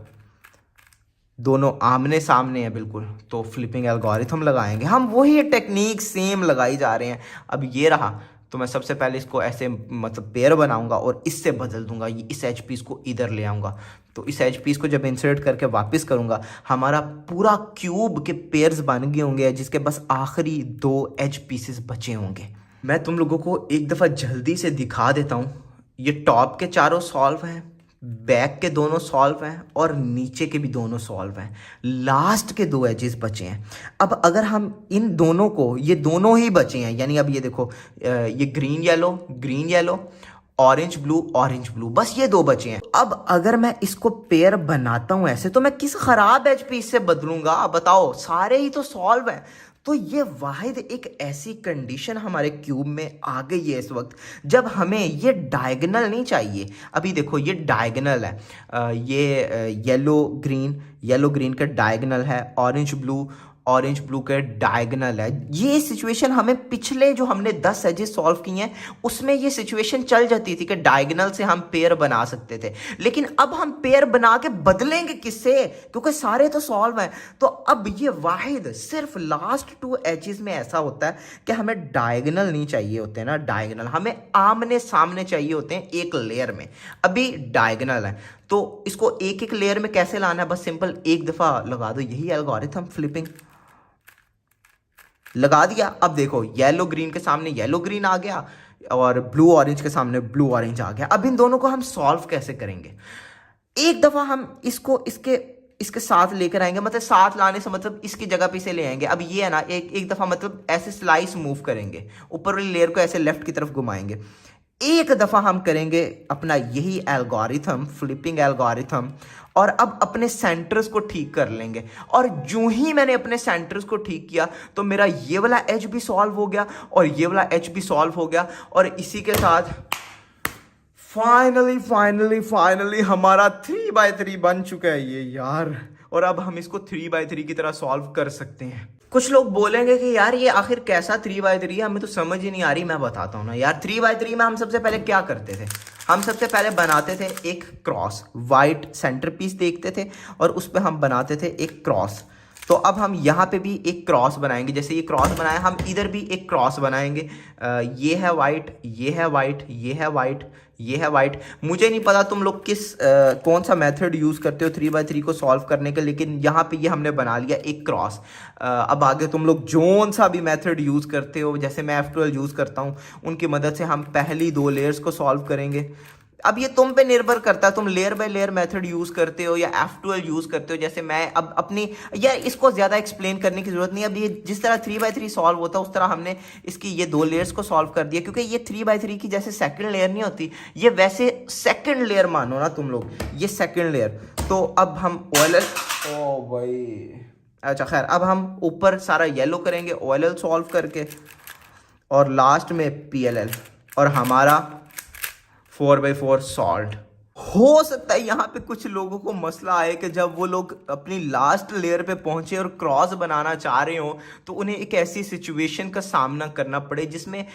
दोनों आमने सामने है बिल्कुल। तो फ्लिपिंग एल्गोरिथम लगाएंगे हम, वही टेक्निक सेम लगाई जा रहे हैं। अब ये रहा, तो मैं सबसे पहले इसको ऐसे मतलब पेयर बनाऊंगा और इससे बदल दूंगा, ये इस एच पीस को इधर ले आऊँगा। तो इस एच पीस को जब इंसर्ट करके वापस करूँगा, हमारा पूरा क्यूब के पेयर्स बन गए होंगे, जिसके बस आखिरी 2 एच पीसेस बचे होंगे। मैं तुम लोगों को एक दफ़ा जल्दी से दिखा देता हूँ। ये टॉप के चारों सॉल्व हैं, बैक के दोनों सॉल्व हैं और नीचे के भी दोनों सॉल्व हैं। लास्ट के 2 एजेस बचे हैं। अब अगर हम इन दोनों को, ये दोनों ही बचे हैं, यानी अब ये देखो, ये ग्रीन येलो, ऑरेंज ब्लू, बस ये 2 बचे हैं। अब अगर मैं इसको पेयर बनाता हूं ऐसे, तो मैं किस खराब एच पीस से बदलूंगा बताओ, सारे ही तो सॉल्व हैं। तो ये वाहिद एक ऐसी कंडीशन हमारे क्यूब में आ गई है इस वक्त, जब हमें ये डायगोनल नहीं चाहिए। अभी देखो ये डायगोनल है, ये येलो ग्रीन का डायगोनल है, ऑरेंज ऑरेंज ब्लू के डायगोनल है। ये सिचुएशन हमें पिछले जो हमने 10 एजेस सॉल्व किए हैं उसमें ये सिचुएशन चल जाती थी कि डायगोनल से हम पेयर बना सकते थे, लेकिन अब हम पेयर बना के बदलेंगे किससे, क्योंकि सारे तो सॉल्व हैं। तो अब ये वाहिद सिर्फ लास्ट 2 एजेस में ऐसा होता है कि हमें डायगोनल नहीं चाहिए होते ना, डायगोनल हमें आमने सामने चाहिए होते हैं एक लेयर में। अभी डायगोनल है तो इसको एक एक लेयर में कैसे लाना है, बस सिंपल एक दफा लगा दो, यही एल्गोरिथम, फ्लिपिंग लगा दिया। अब देखो येलो ग्रीन के सामने येलो ग्रीन आ गया और ब्लू ऑरेंज के सामने ब्लू ऑरेंज आ गया। अब इन दोनों को हम सॉल्व कैसे करेंगे, एक दफा हम इसको इसके साथ लेकर आएंगे, मतलब साथ लाने से मतलब इसकी जगह पे इसे ले आएंगे। अब ये है ना, एक दफा मतलब ऐसे स्लाइस मूव करेंगे, ऊपर वाली लेयर को ऐसे लेफ्ट की तरफ घुमाएंगे। एक दफा हम करेंगे अपना यही एल्गोरिथम, फ्लिपिंग एल्गोरिथम, और अब अपने सेंटर्स को ठीक कर लेंगे। और जो ही मैंने अपने सेंटर्स को ठीक किया तो मेरा ये वाला एज भी सॉल्व हो गया और ये वाला एज भी सॉल्व हो गया, और इसी के साथ फाइनली हमारा 3x3 बन चुका है ये यार। और अब हम इसको 3x3 की तरह सॉल्व कर सकते हैं। कुछ लोग बोलेंगे कि यार ये आखिर कैसा 3x3 है, हमें तो समझ ही नहीं आ रही। मैं बताता हूँ ना यार, 3x3 में हम सबसे पहले क्या करते थे, हम सबसे पहले बनाते थे एक क्रॉस, वाइट सेंटर पीस देखते थे और उस पर हम बनाते थे एक क्रॉस। तो अब हम यहाँ पे भी एक क्रॉस बनाएंगे, जैसे ये क्रॉस बनाया हम इधर भी एक क्रॉस बनाएंगे। ये है वाइट, ये है वाइट, ये है वाइट, ये है वाइट। मुझे नहीं पता तुम लोग कौन सा मेथड यूज़ करते हो 3x3 को सॉल्व करने के, लेकिन यहाँ पे ये हमने बना लिया एक क्रॉस। अब आगे तुम लोग जोन सा भी मेथड यूज़ करते हो, जैसे मैं F12 यूज़ करता हूँ, उनकी मदद से हम पहली 2 लेयर्स को सॉल्व करेंगे। अब ये तुम पे निर्भर करता है, तुम layer by layer method use करते हो या F12 यूज करते हो। जैसे मैं अब अपनी, यार इसको ज्यादा एक्सप्लेन करने की जरूरत नहीं। अब ये जिस तरह 3x3 सॉल्व होता है उस तरह हमने इसकी ये 2 लेयर्स को सॉल्व कर दिया, क्योंकि ये 3x3 की जैसे सेकंड लेयर नहीं होती, ये वैसे सेकंड लेयर मानो ना तुम लोग, ये सेकंड लेयर। तो अब हम OLL, ओ भाई अच्छा खैर, अब हम ऊपर सारा येलो करेंगे OLL सॉल्व करके, और लास्ट में PLL, और हमारा 4x4 सॉल्व। हो सकता है यहाँ पे कुछ लोगों को मसला आए कि जब वो लोग अपनी लास्ट लेयर पे पहुंचे और क्रॉस बनाना चाह रहे हो तो उन्हें एक ऐसी सिचुएशन का सामना करना पड़े जिसमें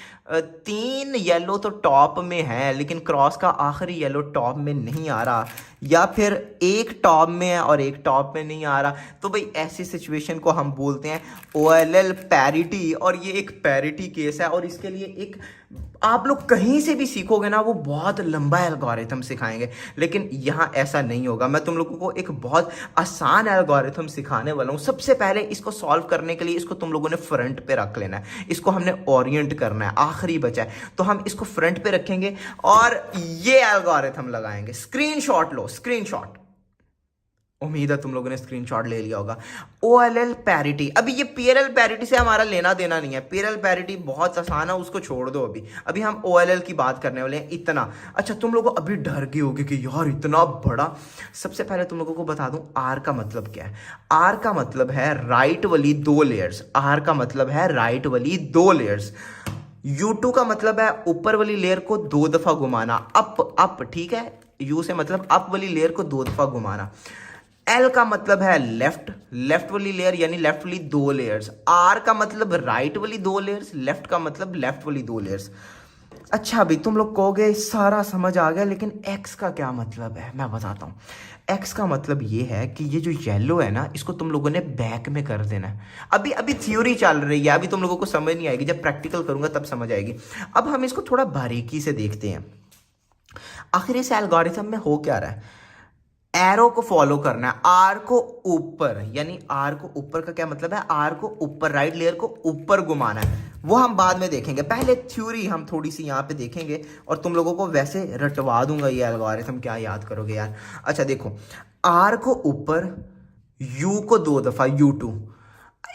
3 येलो तो टॉप में है लेकिन क्रॉस का आखिरी येलो टॉप में नहीं आ रहा, या फिर एक टॉप में है और एक टॉप में नहीं आ रहा। तो भाई ऐसी सिचुएशन को हम बोलते हैं OLL पैरिटी, और ये एक पैरिटी केस है। और इसके लिए एक आप लोग कहीं से भी सीखोगे ना, वो बहुत लंबा एल्गोरिथम सिखाएंगे, लेकिन यहाँ ऐसा नहीं होगा। मैं तुम लोगों को एक बहुत आसान एल्गोरिथम सिखाने वाला हूँ। सबसे पहले इसको सॉल्व करने के लिए इसको तुम लोगों ने फ्रंट पे रख लेना है, इसको हमने ओरिएंट करना है, आखिरी बचा है तो हम इसको फ्रंट पे रखेंगे और ये एल्गोरिथम लगाएंगे। स्क्रीनशॉट लो, स्क्रीनशॉट, उम्मीद है तुम लोगों ने स्क्रीनशॉट ले लिया होगा। OLL पैरिटी, अभी ये PLL पैरिटी से हमारा लेना देना नहीं है। PLL पैरिटी बहुत आसान है, उसको छोड़ दो। अभी हम OLL की बात करने वाले हैं। इतना अच्छा, तुम लोगों अभी डर गए होगे कि यार इतना बड़ा। सबसे पहले तुम लोगों को बता दूं R का मतलब क्या है। R का मतलब है राइट वाली 2 लेयर्स, R का मतलब है राइट वाली 2 लेयर्स। U2 का मतलब है ऊपर वाली लेयर को 2 दफा घुमाना, अप, ठीक है। U से मतलब अप वाली लेयर को 2 दफा घुमाना। L का मतलब है लेफ्ट वाली लेयर, यानी लेफ्ट वाली 2 लेयर्स। R का मतलब राइट वाली 2 लेयर्स, लेफ्ट का मतलब लेफ्ट वाली 2 लेयर्स। अच्छा अभी तुम लोग कहोगे सारा समझ आ गया, लेकिन X का क्या मतलब है, मैं बताता हूँ। X का मतलब ये है कि ये जो येलो है ना, इसको तुम लोगों ने बैक में कर देना है। अभी थ्योरी चल रही है, अभी तुम लोगों को समझ नहीं आएगी, जब प्रैक्टिकल करूंगा तब समझ आएगी। अब हम इसको थोड़ा बारीकी से देखते हैं, आखिर इस एल्गोरिथम में हो क्या रहा है। एरो को फॉलो करना है, R को ऊपर, यानी R को ऊपर का क्या मतलब है, R को ऊपर, राइट लेयर को ऊपर घुमाना है। वो हम बाद में देखेंगे, पहले थ्योरी हम थोड़ी सी यहाँ पे देखेंगे और तुम लोगों को वैसे रटवा दूंगा ये एल्गोरिथम, क्या याद करोगे यार। अच्छा देखो, R को ऊपर, U को 2 दफा, U2।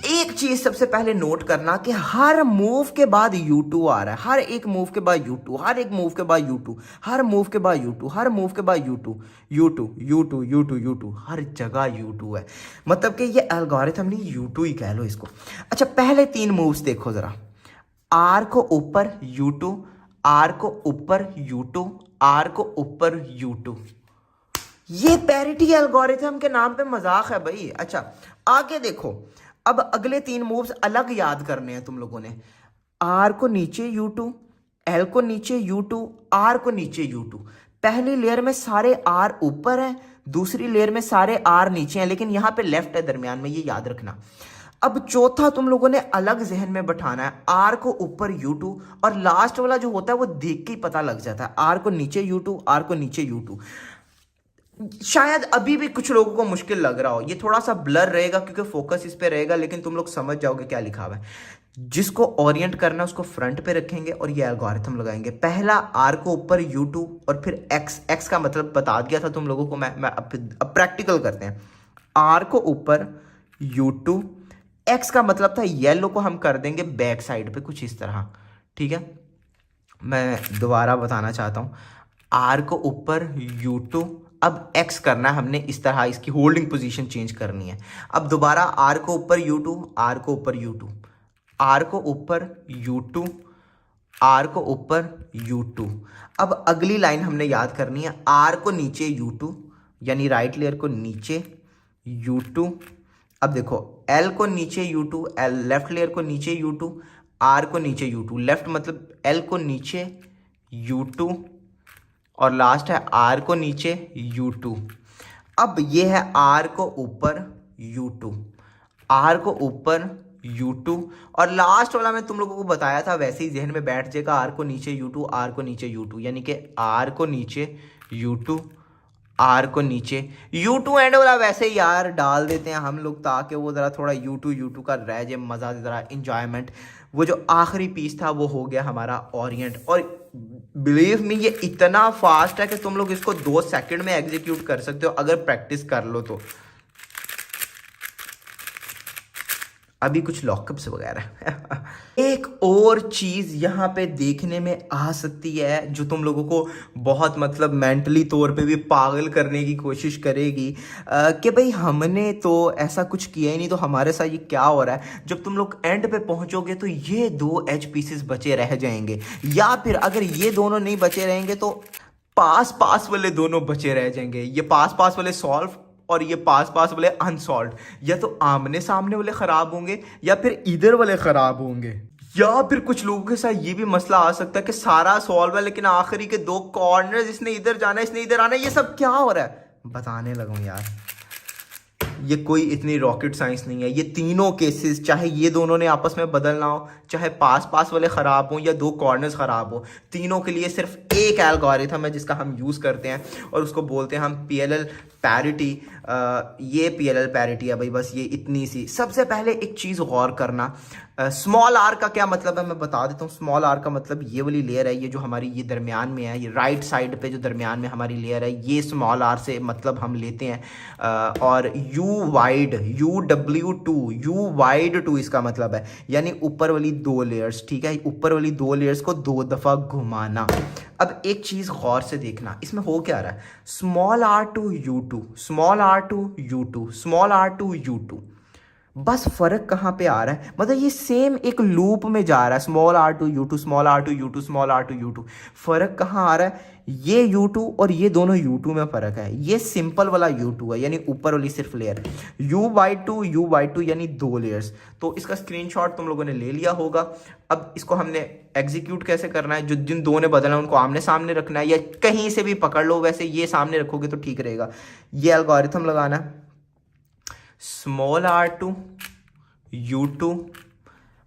एक चीज सबसे पहले नोट करना कि हर मूव के बाद U2 आ रहा है, हर एक मूव के बाद U2, हर एक मूव के बाद U2, हर मूव के बाद U2, हर मूव के बाद U2, U2, U2, U2, U2, हर जगह U2 है। मतलब कि ये एल्गोरिथम नहीं, U2 ही कह लो इसको। अच्छा पहले 3 मूव्स देखो जरा, R को ऊपर U2, R को ऊपर U2, R को ऊपर U2। ये पैरिटी एल्गोरिथम के नाम पे मजाक है भाई। अच्छा आगे देखो, अब अगले 3 मूव्स अलग याद करने हैं तुम लोगों ने। आर को नीचे U2, एल को नीचे U2, आर को नीचे U2। पहली लेयर में सारे आर ऊपर हैं, दूसरी लेयर में सारे आर नीचे हैं, लेकिन यहां पे लेफ्ट है दरमियान में, ये याद रखना। अब चौथा तुम लोगों ने अलग जहन में बैठाना है, आर को ऊपर U2, और लास्ट वाला जो होता है वो देख के ही पता लग जाता है, आर को नीचे U2, आर को नीचे U2। शायद अभी भी कुछ लोगों को मुश्किल लग रहा हो, ये थोड़ा सा ब्लर रहेगा क्योंकि फोकस इस पे रहेगा, लेकिन तुम लोग समझ जाओगे क्या लिखा हुआ है। जिसको ओरिएंट करना है उसको फ्रंट पे रखेंगे और ये एल्गोरिथम लगाएंगे। पहला आर को ऊपर U2 और फिर एक्स का मतलब बता दिया था तुम लोगों को मैं अब प्रैक्टिकल करते हैं। आर को ऊपर U2, एक्स का मतलब था येलो को हम कर देंगे बैक साइड पे कुछ इस तरह, ठीक है। मैं दोबारा बताना चाहता हूँ, आर को ऊपर U2, अब एक्स करना है हमने इस तरह, इसकी होल्डिंग पोजीशन चेंज करनी है। अब दोबारा आर को ऊपर U2, आर को ऊपर U2, आर को ऊपर U2, आर को ऊपर U2। अब अगली लाइन हमने याद करनी है, आर को नीचे U2 यानी राइट लेयर को नीचे U2। अब देखो एल को नीचे U2, एल लेफ्ट लेयर को नीचे U2, आर को नीचे U2, लेफ्ट मतलब एल को नीचे U2, और लास्ट है आर को नीचे U2। अब ये है आर को ऊपर U2, आर को ऊपर U2, और लास्ट वाला मैं तुम लोगों को बताया था वैसे ही जहन में बैठ जाएगा, आर को नीचे U2, आर को नीचे U2, यानी कि आर को नीचे U2, आर को नीचे U2 एंड वाला वैसे ही यार डाल देते हैं हम लोग ताकि वो ज़रा थोड़ा U2 का रह जाए मज़ा, ज़रा इंजॉयमेंट। वो जो आखिरी पीस था वो हो गया हमारा ओरिएंट, और बिलीव मी ये इतना फास्ट है कि तुम लोग इसको 2 सेकंड में एग्जीक्यूट कर सकते हो अगर प्रैक्टिस कर लो तो। अभी कुछ लॉकअप्स वगैरह एक और चीज़ यहाँ पे देखने में आ सकती है जो तुम लोगों को बहुत मतलब मेंटली तौर पे भी पागल करने की कोशिश करेगी कि भाई हमने तो ऐसा कुछ किया ही नहीं तो हमारे साथ ये क्या हो रहा है। जब तुम लोग एंड पे पहुंचोगे तो ये 2 एज पीसेस बचे रह जाएंगे, या फिर अगर ये दोनों नहीं बचे रहेंगे तो पास वाले दोनों बचे रह जाएंगे। ये पास वाले सॉल्व और ये पास वाले अनसॉल्व, या तो आमने सामने वाले खराब होंगे या फिर इधर वाले खराब होंगे, या फिर कुछ लोगों के साथ ये भी मसला आ सकता है कि सारा सॉल्व है लेकिन आखिरी के 2 कॉर्नर्स, इसने इधर जाना है इसने इधर आना है। ये सब क्या हो रहा है बताने लगूं यार, ये कोई इतनी रॉकेट साइंस नहीं है। ये तीनों केसेस, चाहे ये दोनों ने आपस में बदलना हो, चाहे पास वाले ख़राब हों या 2 कॉर्नर्स ख़राब हो, तीनों के लिए सिर्फ एक एल्गोरिथम है जिसका हम यूज़ करते हैं और उसको बोलते हैं हम PLL पैरिटी। ये PLL पैरिटी है भाई, बस ये इतनी सी। सबसे पहले एक चीज़ गौर करना, स्मॉल आर का क्या मतलब है मैं बता देता हूँ। स्मॉल आर का मतलब ये वाली लेयर है, ये जो हमारी ये दरमियान में है, ये राइट साइड पे जो दरमियान में हमारी लेयर है, ये स्मॉल आर से मतलब हम लेते हैं। और U वाइड 2 इसका मतलब है, यानी ऊपर वाली 2 लेयर्स, ठीक है। ऊपर वाली 2 लेयर्स को 2 दफ़ा घुमाना। अब एक चीज़ गौर से देखना, इसमें हो क्या रहा है, small r two U2, small r two U2, small r two U2। बस फर्क कहाँ पे आ रहा है, मतलब ये सेम एक लूप में जा रहा है, small r two U2, small r two U2, small r two U2। फर्क कहाँ आ रहा है, ये U2 और ये दोनों U2 में फर्क है। ये सिंपल वाला U2 है यानी ऊपर वाली सिर्फ लेयर, U यानी 2 लेयर्स। तो इसका स्क्रीनशॉट तुम लोगों ने ले लिया होगा। अब इसको हमने एग्जीक्यूट कैसे करना है, जो जिन 2 ने बदलना है उनको आमने सामने रखना है या कहीं से भी पकड़ लो, वैसे ये सामने रखोगे तो ठीक रहेगा। ये एल्गोरिथम लगाना है, स्मॉल r टू U2,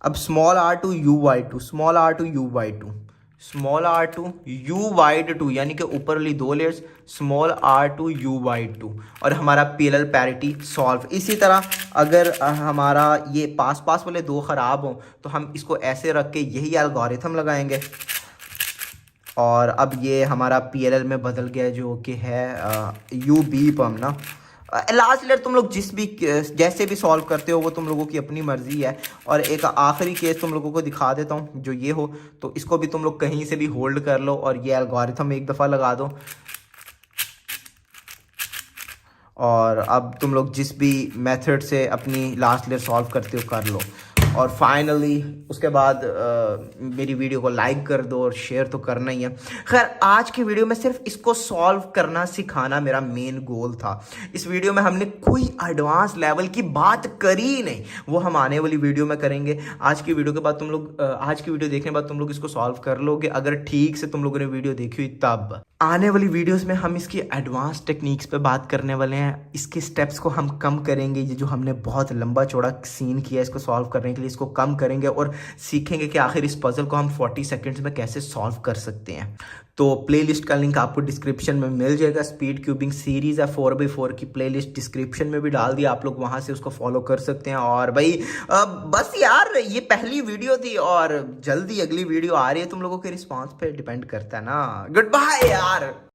अब small r two U2, small r two U2, small r two U2 यानी कि ऊपर वाली 2 layers, small r two U2, और हमारा PLL पैरिटी सॉल्व। इसी तरह अगर हमारा ये पास वाले 2 ख़राब हों तो हम इसको ऐसे रख के यही एल्गोरिथम लगाएंगे, और अब ये हमारा PLL में बदल गया जो कि है UBPUM ना। लास्ट लेयर तुम लोग जैसे भी सॉल्व करते हो वो तुम लोगों की अपनी मर्जी है। और एक आखिरी केस तुम लोगों को दिखा देता हूँ, जो ये हो तो इसको भी तुम लोग कहीं से भी होल्ड कर लो और ये एल्गोरिथम एक दफ़ा लगा दो, और अब तुम लोग जिस भी मेथड से अपनी लास्ट लेयर सॉल्व करते हो कर लो। और फाइनली उसके बाद मेरी वीडियो को लाइक कर दो और शेयर तो करना ही है। खैर आज की वीडियो में सिर्फ इसको सॉल्व करना सिखाना मेरा मेन गोल था। इस वीडियो में हमने कोई एडवांस लेवल की बात करी ही नहीं, वो हम आने वाली वीडियो में करेंगे। आज की वीडियो के बाद तुम लोग आज की वीडियो देखने के बाद तुम लोग इसको सॉल्व कर लोगे, अगर ठीक से तुम लोगों ने वीडियो देखी हुई तब। आने वाली वीडियोस में हम इसकी एडवांस टेक्निक्स पे बात करने वाले हैं, इसके स्टेप्स को हम कम करेंगे। ये जो हमने बहुत लंबा चौड़ा सीन किया इसको सॉल्व करने के लिए, इसको कम करेंगे और सीखेंगे कि आखिर इस पजल को हम 40 सेकंड्स में कैसे सॉल्व कर सकते हैं। तो प्लेलिस्ट का लिंक आपको डिस्क्रिप्शन में मिल जाएगा। स्पीड क्यूबिंग सीरीज है 4x4 की प्लेलिस्ट डिस्क्रिप्शन में भी डाल दिया, आप लोग वहां से उसको फॉलो कर सकते हैं। और भाई बस यार ये पहली वीडियो थी और जल्दी अगली वीडियो आ रही है, तुम लोगों के रिस्पॉन्स पे डिपेंड करता है ना। गुड बाय यार।